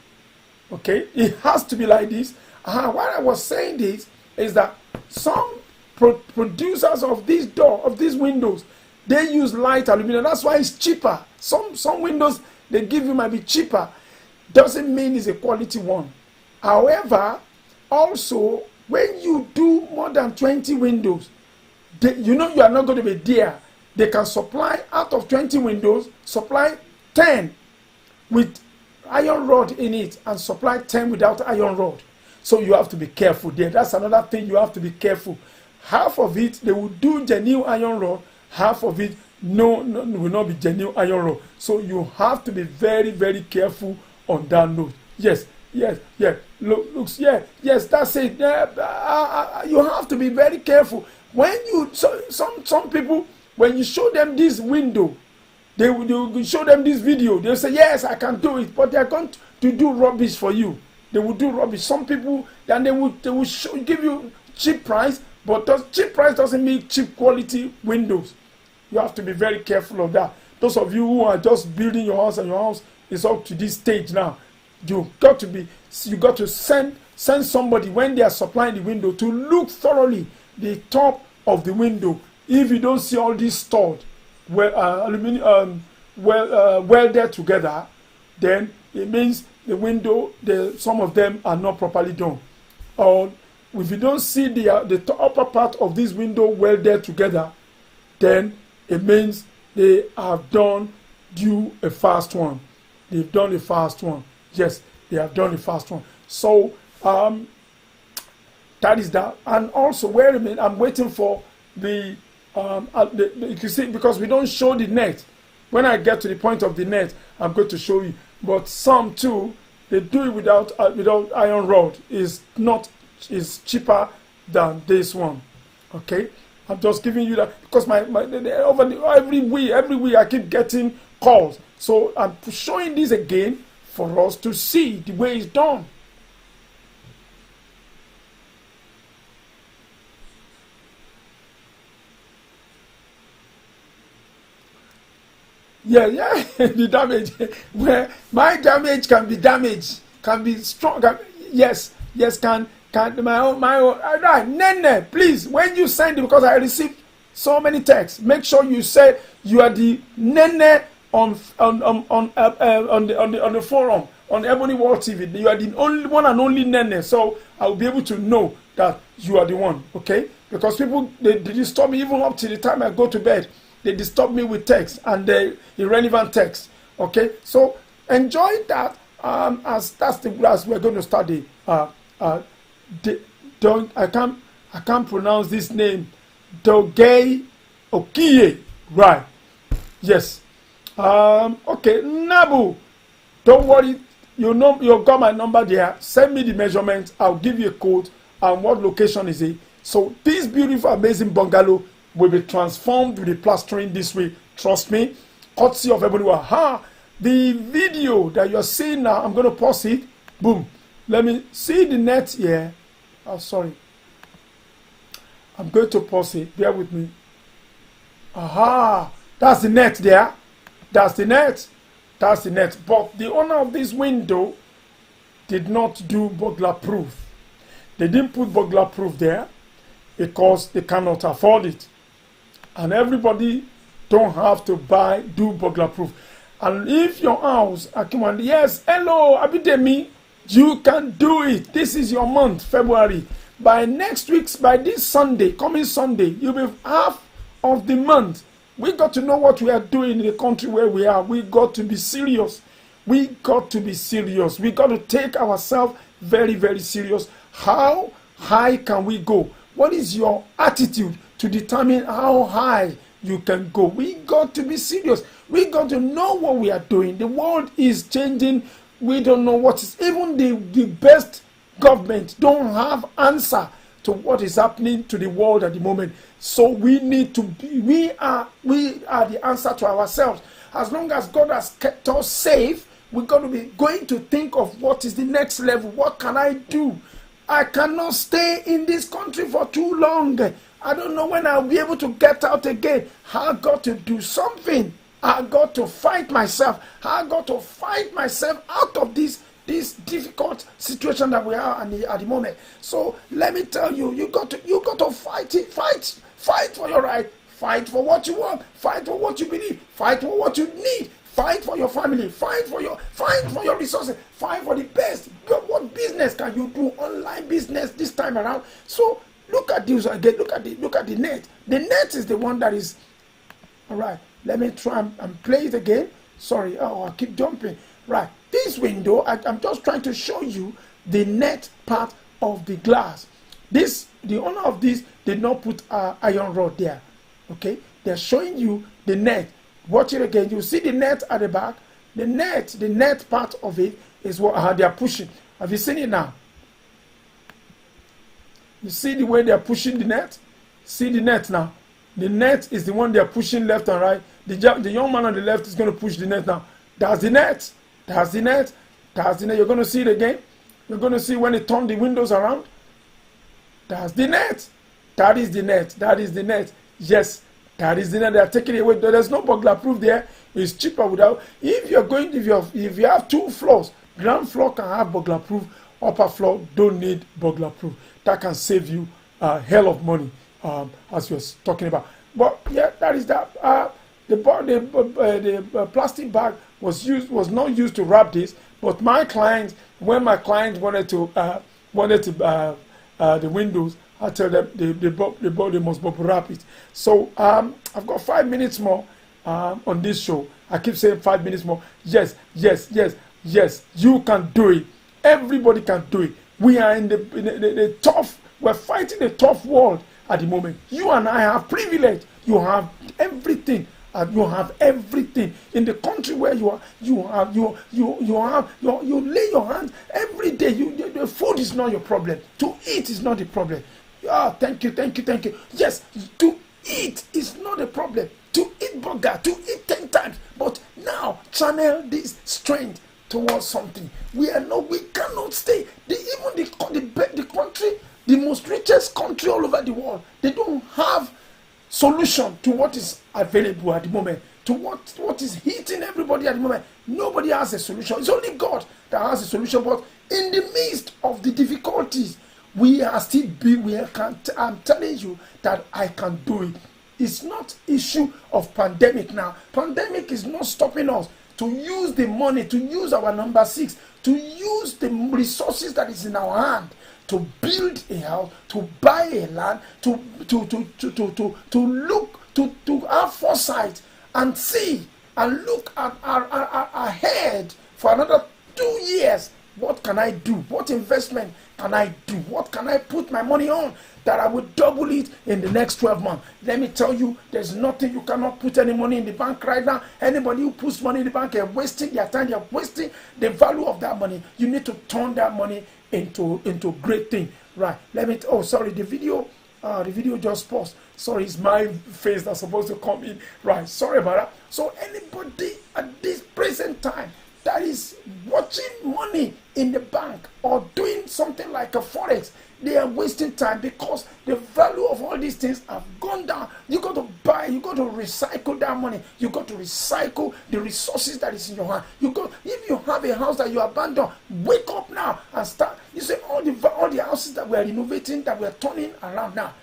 Okay, it has to be like this. Why I was saying this is that some producers of these windows, they use light aluminum. That's why it's cheaper. Some windows they give you might be cheaper. Doesn't mean it's a quality one. However, also when you do more than 20 windows, you are not going to be there. They can supply out of 20 windows, supply 10 with iron rod in it and supply 10 without iron rod. So you have to be careful there. That's another thing you have to be careful. Half of it they will do genuine iron rod, half of it no will not be genuine iron rod. So you have to be very, very careful on that note. Yes. Looks, yes, that's it. You have to be very careful. When you some people, when you show them this window, they will show them this video. They'll say, yes, I can do it, but they're going to do rubbish for you. They will do rubbish. Some people, then they will give you cheap price, but cheap price doesn't mean cheap quality windows. You have to be very careful of that. Those of you who are just building your house and your house is up to this stage now, you got to send somebody when they are supplying the window to look thoroughly the top of the window. If you don't see all these stored aluminum welded together, then it means the window, some of them are not properly done. Or if you don't see the upper part of this window welded together, then it means they have done a fast one. They've done a fast one. Yes, they have done a fast one. So that is that. And also, wait a minute, I'm waiting for you can see, because we don't show the net. When I get to the point of the net, I'm going to show you. But some too, they do it without iron rod. Is cheaper than this one. Okay, I'm just giving you that because every week I keep getting calls. So I'm showing this again for us to see the way it's done. Yeah, the damage. Where my damage can be damaged, can be strong. Yes, can my own. Right, Nene, please, when you send it, because I received so many texts, make sure you say you are the Nene on the forum on Ebony World TV. You are the only one and only Nene, so I will be able to know that you are the one. Okay, because people they disturb me even up to the time I go to bed. They disturb me with text and the irrelevant text. Okay, so enjoy that. As that's the class we're going to study. I can't pronounce this name. Doge Okiye. Right. Yes. Okay, Nabu. Don't worry. You got my number there. Send me the measurements. I'll give you a code and what location is it. So this beautiful, amazing bungalow will be transformed with the plastering this way. Trust me. Courtesy of everyone. The video that you're seeing now, I'm going to pause it. Boom. Let me see the net here. Oh, sorry. I'm going to pause it. Bear with me. That's the net there. That's the net. That's the net. But the owner of this window did not do burglar proof. They didn't put burglar proof there because they cannot afford it. And everybody don't have to do burglar proof. And if your house, yes, hello, Abidemi, you can do it. This is your month, February. By this Sunday, coming Sunday, you'll be half of the month. We got to know what we are doing in the country where we are. We got to be serious. We got to be serious. We got to take ourselves very, very serious. How high can we go? What is your attitude to determine how high you can go? We got to be serious. We got to know what we are doing. The world is changing. We don't know what is. Even the best government don't have answer to what is happening to the world at the moment. So we need to be, we are the answer to ourselves. As long as God has kept us safe, We got to be going to think of what is the next level. What can I do? I cannot stay in this country for too long. I don't know when I'll be able to get out again. I got to do something. I got to fight myself. I got to fight myself out of this difficult situation that we are at the moment. So let me tell you, you got to fight it. Fight for your right. Fight for what you want. Fight for what you believe. Fight for what you need. Fight for your family. Fight for your resources. Fight for the best. What business can you do? Online business this time around. So look at this again. Look at the net. The net is the one that is. All right. Let me try and play it again. Sorry. Oh, I keep jumping. Right. This window, I'm just trying to show you the net part of the glass. The owner of this did not put iron rod there. Okay. They're showing you the net. Watch it again. You see the net at the back. The net part of it is what they are pushing. Have you seen it now? You see the way they are pushing the net? See the net now. The net is the one they are pushing left and right. The young man on the left is going to push the net now. That's the net. That's the net. That's the net. You're going to see it again. You're going to see when it turns the windows around. That's the net. That is the net. That is the net. Yes. That is the net. They are taking it away. There's no burglar proof there. It's cheaper without. If you have 2 floors, ground floor can have burglar proof. Upper floor don't need burglar proof. That can save you a hell of money, as you're talking about. But yeah, that is that. The plastic bag was not used to wrap this. But when my client wanted the windows, I tell them they must bubble wrap it. So I've got 5 minutes more on this show. I keep saying 5 minutes more. Yes. You can do it. Everybody can do it. We are in the tough. We're fighting a tough world at the moment. You and I have privilege. You have everything. You have everything in the country where you are. You lay your hands every day. The food is not your problem. To eat is not the problem. Thank you. Yes, to eat is not a problem. To eat burger, to eat 10 times. But now channel this strength towards something. We cannot stay. Even the country, the most richest country all over the world, they don't have solution to what is available at the moment, to what is hitting everybody at the moment. Nobody has a solution. It's only God that has a solution. But in the midst of the difficulties, I'm telling you that I can do it. It's not issue of pandemic now. Pandemic is not stopping us to use the money, to use our number 6, to use the resources that is in our hand, to build a house, to buy a land, to look, to have foresight and see and look at ahead for another 2 years. What can I do? What investment can I do? What can I put my money on that I will double it in the next 12 months? Let me tell you, there's nothing. You cannot put any money in the bank right now. Anybody who puts money in the bank, they're wasting their time. They're wasting the value of that money. You need to turn that money into great thing. Right. The video just paused. Sorry, it's my face that's supposed to come in. Right. Sorry about that. So anybody at this present time that is watching money in the bank or doing something like a forex, they are wasting time because the value of all these things have gone down. You got to buy, you got to recycle that money. You got to recycle the resources that is in your hand. If you have a house that you abandoned, wake up now and start. You say all the houses that we are renovating, that we are turning around now.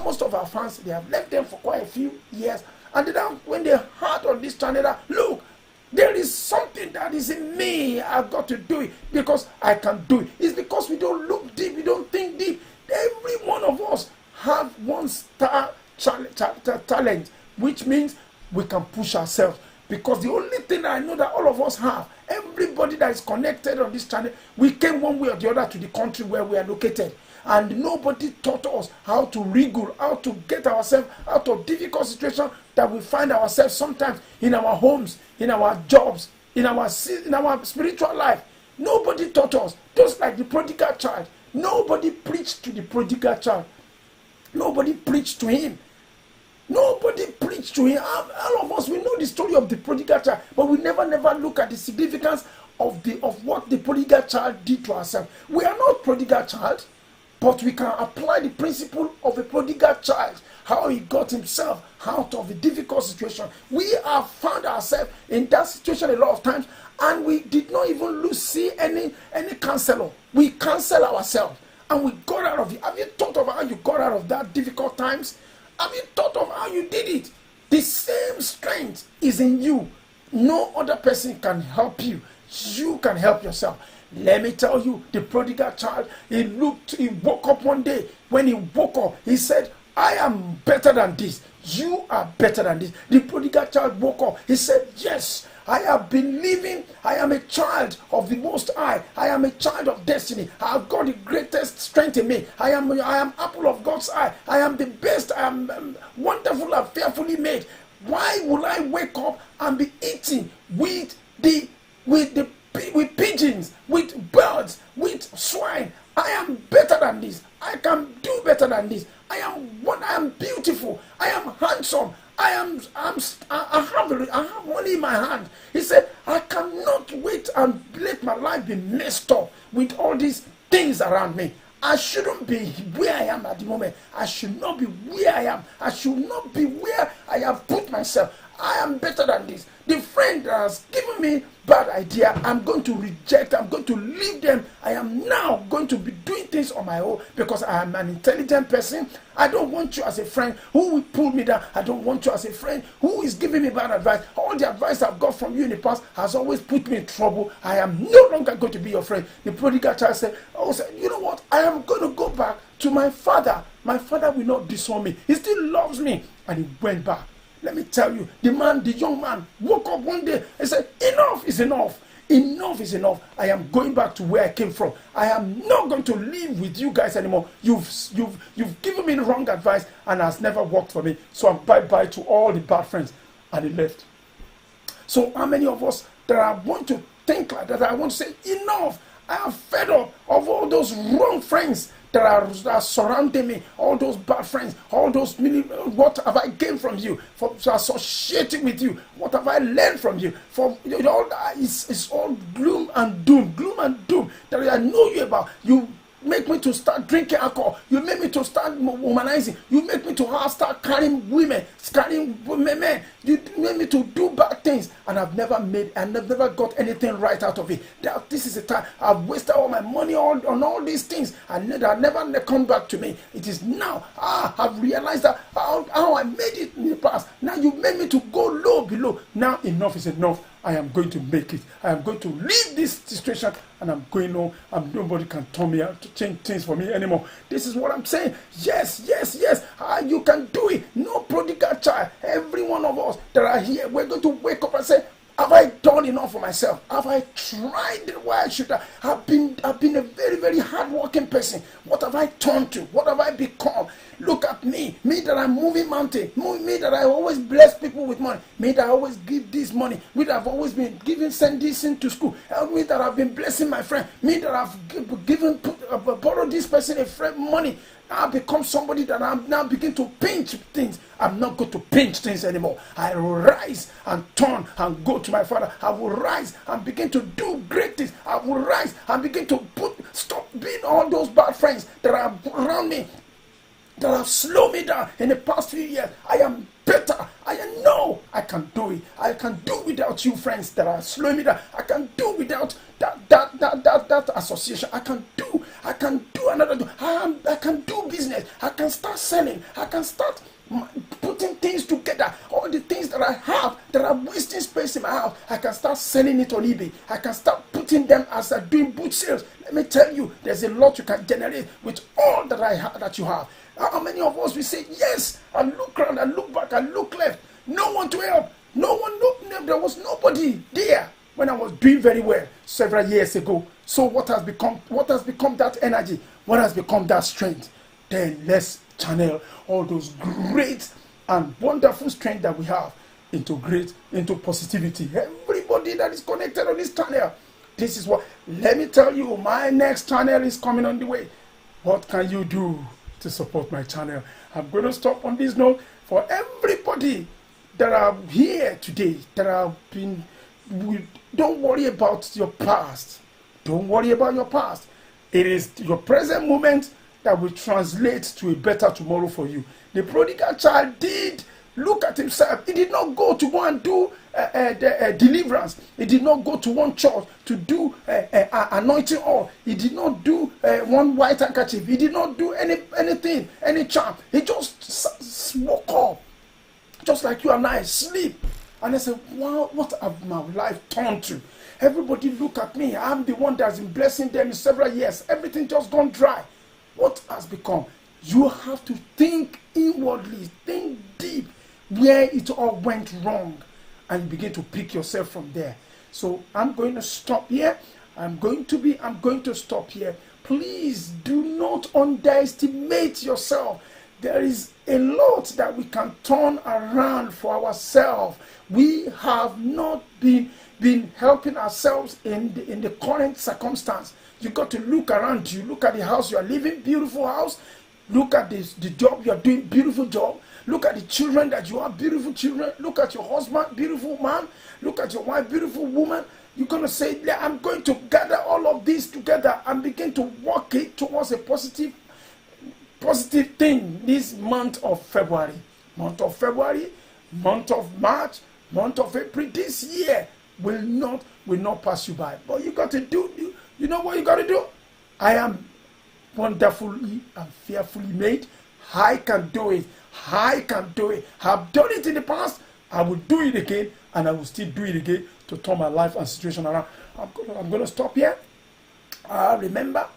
Most of our fans, they have left them for quite a few years, and then when they heard on this channel, look, there is something that is in me. I've got to do it because I can do it. It's because we don't look deep. We don't think deep. Every one of us have one star talent, which means we can push ourselves. Because the only thing that I know that all of us have, everybody that is connected on this channel, we came one way or the other to the country where we are located. And nobody taught us how to wriggle, how to get ourselves out of difficult situations that we find ourselves sometimes in our homes, in our jobs, in our spiritual life. Nobody taught us. Just like the prodigal child. Nobody preached to the prodigal child. Nobody preached to him. Nobody preached preach to him. All of us, we know the story of the prodigal child, but we never look at the significance of what the prodigal child did to ourselves. We are not prodigal child, but we can apply the principle of a prodigal child, how he got himself out of a difficult situation. We have found ourselves in that situation a lot of times, and we did not even see any counselor. We counsel ourselves, and we got out of it. Have you thought of how you got out of that difficult times? Have you thought of how you did it? The same strength is in you. No other person can help you. You can help yourself. Let me tell you, the prodigal child, he woke up one day. When he woke up, he said, I am better than this. You are better than this. The prodigal child woke up. He said, yes, I have been living. I am a child of the Most High. I am a child of destiny. I have got the greatest strength in me. I am apple of God's eye. I am the best. I am wonderful and fearfully made. Why will I wake up and be eating with pigeons, with birds, with swine? I am better than this. I can do better than this. I am beautiful. I am handsome. I have money in my hand. He said, I cannot wait and let my life be messed up with all these things around me. I shouldn't be where I am at the moment. I should not be where I am. I should not be where I have put myself. I am better than this. The friend that has given me bad idea, I'm going to reject. I'm going to leave them. I am now going to be doing things on my own because I am an intelligent person. I don't want you as a friend who will pull me down. I don't want you as a friend who is giving me bad advice. All the advice I've got from you in the past has always put me in trouble. I am no longer going to be your friend. The prodigal child said, you know what? I am going to go back to my father. My father will not disown me. He still loves me. And he went back. Let me tell you, the young man woke up one day and said, enough is enough. Enough is enough. I am going back to where I came from. I am not going to live with you guys anymore. You've given me the wrong advice and has never worked for me. So I'm bye-bye to all the bad friends. And he left. So how many of us that I want to think like that, I want to say, enough. I am fed up of all those wrong friends that are surrounding me, all those bad friends, all those what have I gained from you for associating with you? What have I learned from you? For all that is all gloom and doom that I know you about. You make me to start drinking alcohol. You make me to start womanizing. You make me to start carrying women, carrying men. You make me to do bad things, and I've never got anything right out of it. This is a time I've wasted all my money on all these things, and they never come back to me. It is now I've realized that how I made it in the past. Now you made me to go low below. Now enough is enough. I am going to make it. I am going to leave this situation, and I'm going home. Nobody can turn me out to change things for me anymore. This is what I'm saying. Yes. You can do it. No prodigal child. Every one of us that are here, we're going to wake up and say, have I done enough for myself? Have I tried why I should have been a very, very hard-working person? What have I turned to? What have I become? Look at me that I'm moving mountain, me that I always bless people with money, me that I always give this money, me that I've always been send this into school, me that I've been blessing my friend, me that I've borrowed this person a friend money. I become somebody that I'm now begin to pinch things. I'm not going to pinch things anymore. I will rise and turn and go to my father. I will rise and begin to do great things. I will rise and begin to stop being all those bad friends that are around me, that have slowed me down in the past few years. I am better. I know I can do it. I can do without you friends that are slowing me down. I can do without that association. I can do another. I can do business. I can start selling. I can start putting things together. All the things that I have that are wasting space in my house, I can start selling it on eBay. I can start putting them as doing boot sales. Let me tell you, there's a lot you can generate with all that you have. How many of us we say yes? I look around, I look back, I look left. No one to help. No one looked. There was nobody there when I was doing very well several years ago. So what has become that energy? What has become that strength? Then let's channel all those great and wonderful strength that we have into positivity. Everybody that is connected on this channel, this is what, let me tell you, my next channel is coming on the way. What can you do to support my channel? I'm going to stop on this note. For everybody that are here today, that have been, don't worry about your past. Don't worry about your past. It is your present moment that will translate to a better tomorrow for you. The prodigal child did look at himself. He did not go to go and do deliverance. He did not go to one church to do anointing oil. He did not do one white handkerchief. He did not do anything, any charm. He just woke up, just like you and I, sleep. And I said, wow, what have my life turned to? Everybody look at me. I'm the one that's been blessing them in several years. Everything just gone dry. What has become? You have to think inwardly, think deep where it all went wrong, and you begin to pick yourself from there. So I'm going to stop here. I'm going to stop here. Please do not underestimate yourself. There is a lot that we can turn around for ourselves. We have not been helping ourselves in the current circumstance. You got to look around you. Look at the house you are living, beautiful house. Look at the job you are doing, beautiful job. Look at the children that you have, beautiful children. Look at your husband, beautiful man. Look at your wife, beautiful woman. You're going to say, I'm going to gather all of this together and begin to work it towards a positive thing this month of February. Month of February, month of March, month of April. This year will not pass you by. But you got to do, you know what you got to do? I am wonderfully and fearfully made. I can do it. I can do it. I've done it in the past. I will do it again, and I will still do it again to turn my life and situation around. I'm going to stop here. Remember,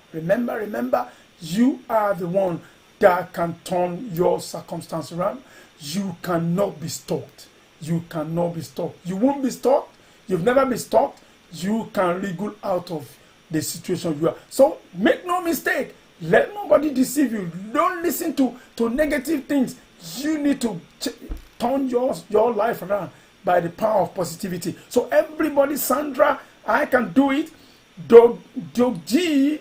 you are the one that can turn your circumstance around. You cannot be stopped. You cannot be stopped. You won't be stopped. You've never been stopped. You can wriggle out of the situation you are. So make no mistake. Let nobody deceive you. Don't listen to negative things. You need to turn your life around by the power of positivity. So everybody, Sandra, I can do it. Doug G,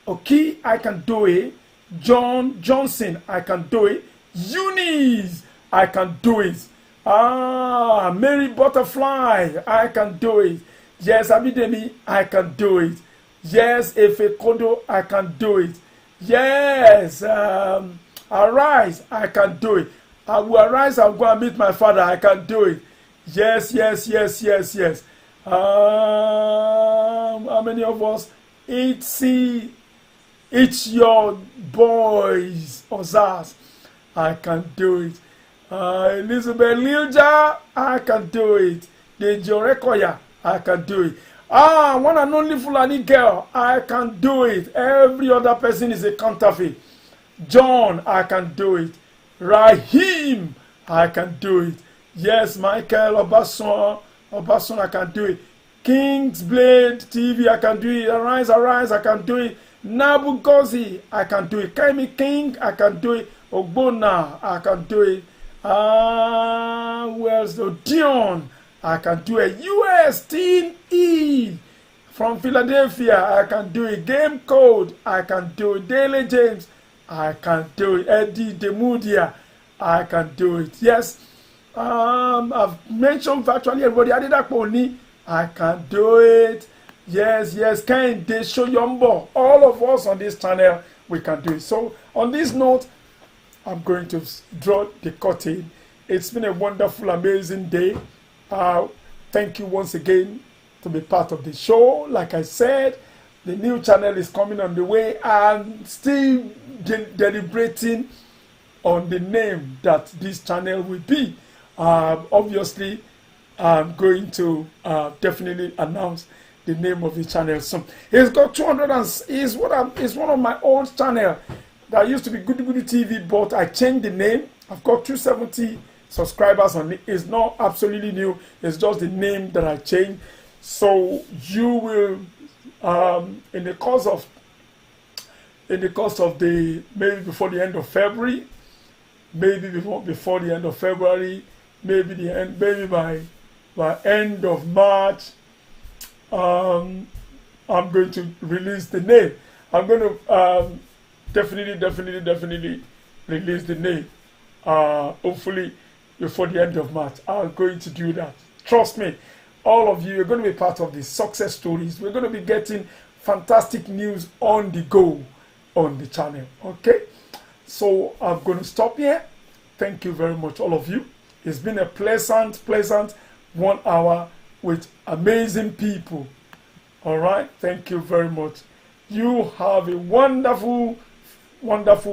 okay, I can do it. John Johnson, I can do it. Eunice, I can do it. Mary Butterfly, I can do it. Yes, Abidemi, I can do it. Yes, Efe Kondo, I can do it. Yes, arise, I can do it. I will arise, I'll go and meet my father, I can do it. Yes. How many of us? It's your boys, Ozaz, I can do it. Elizabeth Lilja, I can do it. Dejo Rekoya, I can do it. One and only Fulani girl, I can do it. Every other person is a counterfeit. John, I can do it. Rahim, I can do it. Yes, Michael Obason, I can do it. Kingsblade TV, I can do it. Arise, I can do it. Nabu Gozi, I can do it. Kaimi King, I can do it. Ogbona, I can do it. Where's the Dion? I can do it. US Team E from Philadelphia, I can do it. Game Code, I can do it. Daily James, I can do it. Eddie Demudia, I can do it. Yes, I've mentioned virtually everybody. Adedakponi, I can do it. Yes, Kehinde Soyombo. All of us on this channel, we can do it. So on this note, I'm going to draw the curtain. It's been a wonderful, amazing day. Thank you once again to be part of the show. Like I said, the new channel is coming on the way. I'm still deliberating on the name that this channel will be. Obviously, I'm going to definitely announce the name of the channel soon. It's got 200 and it's one of my old channel that used to be Goody Goody TV, but I changed the name. I've got 270 subscribers on it. It's not absolutely new. It's just the name that I changed. So you will, in the course of the maybe before the end of February, maybe before the end of February, maybe by end of March, I'm going to release the name. I'm going to definitely release the name. Hopefully before the end of March. I'm going to do that. Trust me, all of you are going to be part of the success stories. We're going to be getting fantastic news on the go on the channel. Okay, so I'm going to stop here. Thank you very much, all of you. It's been a pleasant 1 hour with amazing people. All right, thank you very much. You have a wonderful